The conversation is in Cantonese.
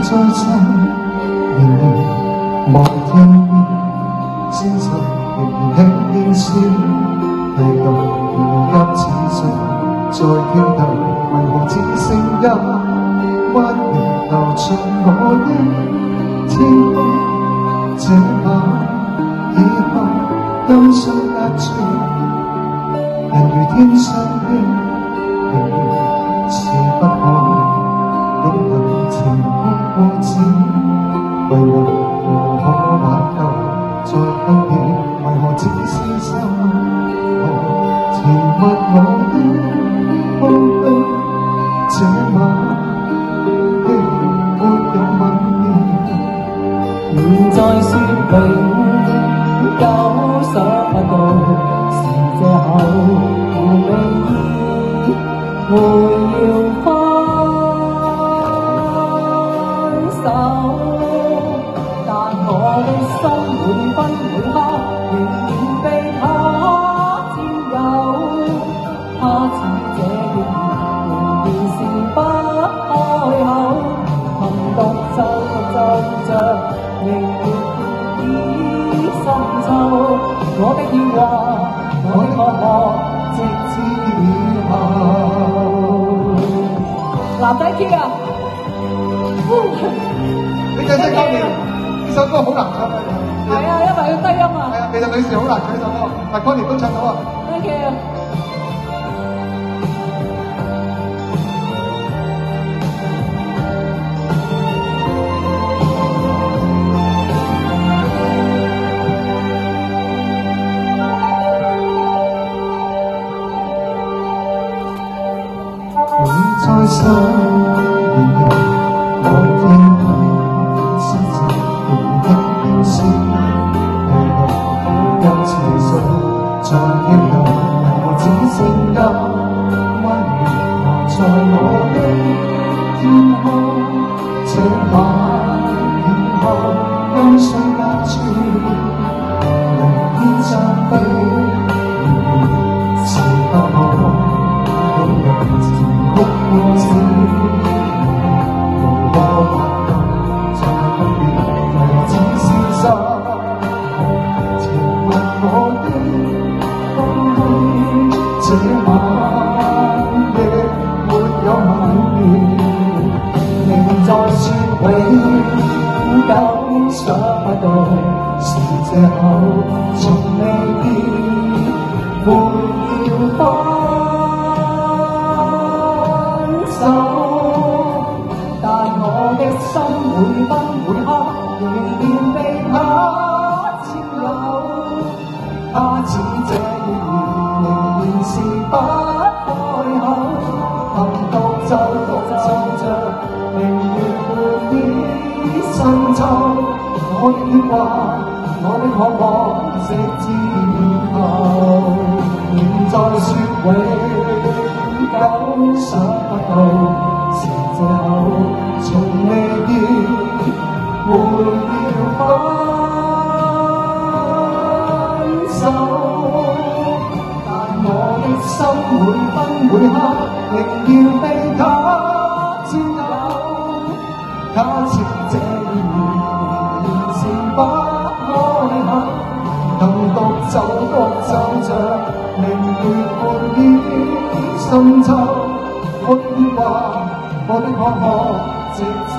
再唱，仍然望天邊，先生仍然輕輕笑，氣流如急似水，在跳動，為何只剩一彎月流進我的天空？這晚以後，憂傷隔絕，人如天上的明月，是不可。永恆情不過節，為何無可挽救？再分別，為何只是心沉默我的空虛？這晚的沒有吻別，現在說永久想不到，是借口故未會要分。但我的心每分每刻仍然被他佔有，他似這月仍然是不開口，含獨奏着明月已深秋，我的牽掛，我的渴望，直至以後。男仔 key 啊！你真係識當年呢首歌好難唱啊！係啊，因為要低音啊。係啊，其實女士好難唱呢首歌，但當年都唱到啊。Thank you。你在想我天邊，身上仍輕輕笑，氣流如急似水，在跳動，為何只剩一彎月流在我的天空？這晚以後，憂傷隔絕，人天相比，是不可。永恆情曲過節，無可挽救，再分別，為何只是心沉默我的空虛？這晚亦沒有吻別，仍在說永久想不到，是借口從未變，沒要分。但我的心每分每刻仍然被他佔有，他似這月圓仍然是不開口，含獨奏着明月半點深秋，我的牽掛，我的渴望，直至以後，現在說永久想不到。是借口從未變，沒要分手。但我的心每分每刻仍要被他佔有，他似這月仍然是不開口，能獨奏着明月半點深秋，我的牽掛。我的渴望，直至